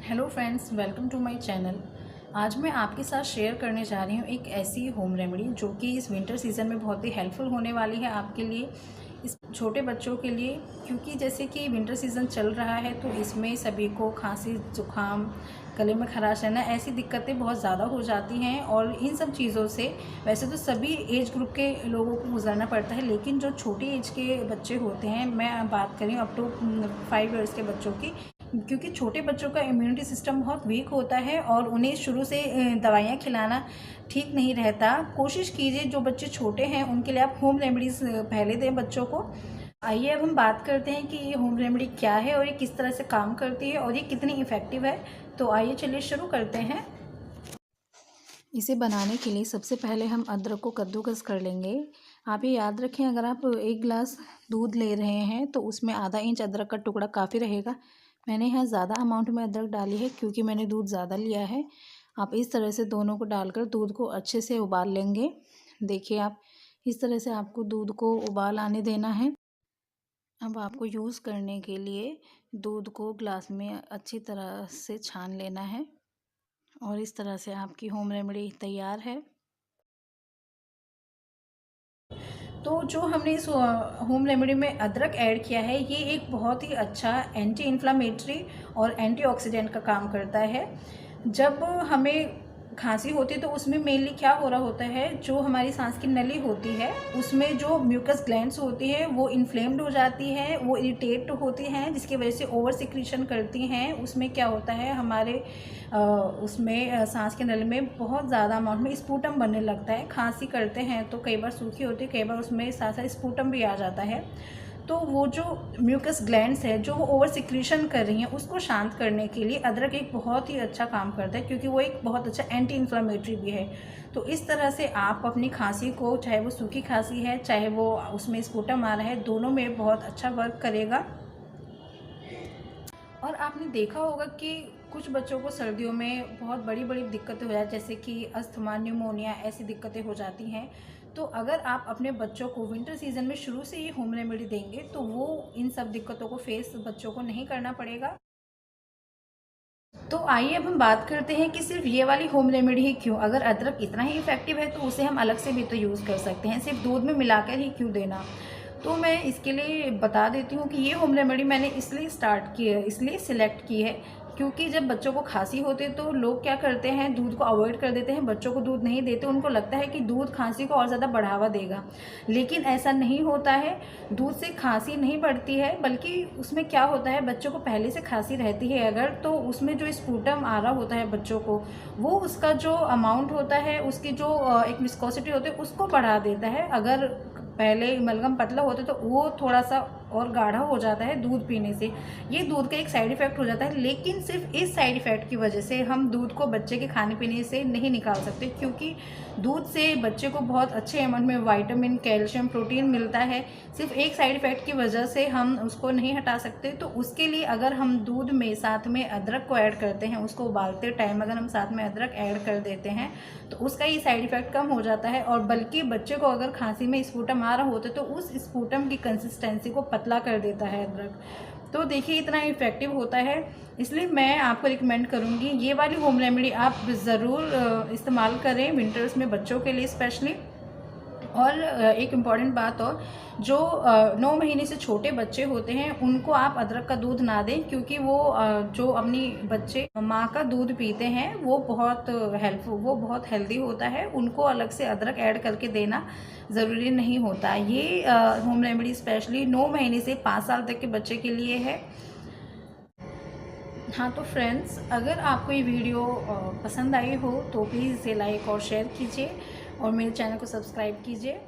Hello friends, welcome to my channel. आज मैं आपके साथ शेयर करने जा रही हूँ एक ऐसी होम रेमेडी जो कि इस विंटर सीज़न में बहुत ही हेल्पफुल होने वाली है आपके लिए, इस छोटे बच्चों के लिए। क्योंकि जैसे कि विंटर सीज़न चल रहा है तो इसमें सभी को खांसी, जुकाम, गले में खराश रहना, ऐसी दिक्कतें बहुत ज़्यादा हो जाती हैं। और इन सब चीज़ों से वैसे तो सभी एज ग्रुप के लोगों को गुजरना पड़ता है, लेकिन जो छोटी एज के बच्चे होते हैं, मैं बात करी अप टू 5 ईयर्स के बच्चों की, क्योंकि छोटे बच्चों का इम्यूनिटी सिस्टम बहुत वीक होता है और उन्हें शुरू से दवाइयाँ खिलाना ठीक नहीं रहता। कोशिश कीजिए जो बच्चे छोटे हैं उनके लिए आप होम रेमेडीज़ पहले दें बच्चों को। आइए अब हम बात करते हैं कि ये होम रेमेडी क्या है और ये किस तरह से काम करती है और ये कितनी इफ़ेक्टिव है। तो आइए चलिए शुरू करते हैं। इसे बनाने के लिए सबसे पहले हम अदरक को कद्दूकस कर लेंगे। आप ये याद रखें, अगर आप 1 गिलास दूध ले रहे हैं तो उसमें आधा इंच अदरक का टुकड़ा काफ़ी रहेगा। मैंने यहाँ ज़्यादा अमाउंट में अदरक डाली है क्योंकि मैंने दूध ज़्यादा लिया है। आप इस तरह से दोनों को डालकर दूध को अच्छे से उबाल लेंगे। देखिए, आप इस तरह से आपको दूध को उबाल आने देना है। अब आपको यूज़ करने के लिए दूध को ग्लास में अच्छी तरह से छान लेना है और इस तरह से आपकी होम रेमेडी तैयार है। तो जो हमने इस होम रेमेडी में अदरक ऐड किया है, ये एक बहुत ही अच्छा एंटी इन्फ्लामेटरी और एंटीऑक्सीडेंट का काम करता है। जब हमें खांसी होती है तो उसमें मेनली क्या हो रहा होता है, जो हमारी सांस की नली होती है उसमें जो म्यूकस ग्लैंड्स होती है वो इन्फ्लेम्ड हो जाती है, वो इरिटेट होती हैं, जिसकी वजह से ओवर सिक्रीशन करती हैं। उसमें क्या होता है, हमारे उसमें सांस के नली में बहुत ज़्यादा अमाउंट में स्पूटम बनने लगता है। खांसी करते हैं तो कई बार सूखी होती है, कई बार उसमें साथ साथ स्पूटम भी आ जाता है। तो वो जो म्यूकस ग्लैंड्स है जो वो ओवर सिक्रीशन कर रही हैं, उसको शांत करने के लिए अदरक एक बहुत ही अच्छा काम करता है, क्योंकि वो एक बहुत अच्छा एंटी इन्फ्लामेटरी भी है। तो इस तरह से आप अपनी खांसी को, चाहे वो सूखी खांसी है चाहे वो उसमें स्पूटम आ रहा है, दोनों में बहुत अच्छा वर्क करेगा। और आपने देखा होगा कि कुछ बच्चों को सर्दियों में बहुत बड़ी बड़ी दिक्कतें हो जाती हैं, जैसे कि अस्थमा, न्यूमोनिया, ऐसी दिक्कतें हो जाती हैं। तो अगर आप अपने बच्चों को विंटर सीजन में शुरू से ही होम रेमेडी देंगे तो वो इन सब दिक्कतों को फेस बच्चों को नहीं करना पड़ेगा। तो आइए अब हम बात करते हैं कि सिर्फ ये वाली होम रेमेडी ही क्यों, अगर अदरक इतना ही इफेक्टिव है तो उसे हम अलग से भी तो यूज़ कर सकते हैं, सिर्फ दूध में मिलाकर ही क्यों देना। तो मैं इसके लिए बता देती हूँ कि ये होम रेमेडी मैंने इसलिए स्टार्ट की है, इसलिए सिलेक्ट की है, क्योंकि जब बच्चों को खांसी होती है तो लोग क्या करते हैं, दूध को अवॉइड कर देते हैं, बच्चों को दूध नहीं देते। उनको लगता है कि दूध खांसी को और ज़्यादा बढ़ावा देगा, लेकिन ऐसा नहीं होता है। दूध से खांसी नहीं बढ़ती है, बल्कि उसमें क्या होता है, बच्चों को पहले से खांसी रहती है अगर, तो उसमें जो स्पूटम आ रहा होता है बच्चों को, वो उसका जो अमाउंट होता है, उसकी जो एक विस्कोसिटी होती है, उसको बढ़ा देता है। अगर पहले मलगम पतला होता है तो वो थोड़ा सा और गाढ़ा हो जाता है दूध पीने से। ये दूध का एक साइड इफ़ेक्ट हो जाता है, लेकिन सिर्फ इस साइड इफ़ेक्ट की वजह से हम दूध को बच्चे के खाने पीने से नहीं निकाल सकते, क्योंकि दूध से बच्चे को बहुत अच्छे अमाउंट में विटामिन, कैल्शियम, प्रोटीन मिलता है। सिर्फ एक साइड इफ़ेक्ट की वजह से हम उसको नहीं हटा सकते। तो उसके लिए अगर हम दूध में साथ में अदरक को ऐड करते हैं, उसको उबालते टाइम अगर हम साथ में अदरक ऐड कर देते हैं तो उसका ये साइड इफ़ेक्ट कम हो जाता है। और बल्कि बच्चे को अगर खांसी में स्पूटम आ रहा होता है तो उस स्पूटम की कंसिस्टेंसी को पतला कर देता है अदरक। तो देखिए इतना इफ़ेक्टिव होता है, इसलिए मैं आपको रिकमेंड करूँगी ये वाली होम रेमेडी आप ज़रूर इस्तेमाल करें विंटर्स में बच्चों के लिए स्पेशली। और एक इम्पॉर्टेंट बात और, जो 9 महीने से छोटे बच्चे होते हैं उनको आप अदरक का दूध ना दें, क्योंकि वो जो अपनी बच्चे माँ का दूध पीते हैं वो बहुत हेल्दी होता है। उनको अलग से अदरक ऐड करके देना ज़रूरी नहीं होता। ये होम रेमेडी स्पेशली 9 महीने से 5 साल तक के बच्चे के लिए है। हाँ, तो फ्रेंड्स, अगर आपको ये वीडियो पसंद आई हो तो प्लीज़ इसे लाइक और शेयर कीजिए और मेरे चैनल को सब्सक्राइब कीजिए।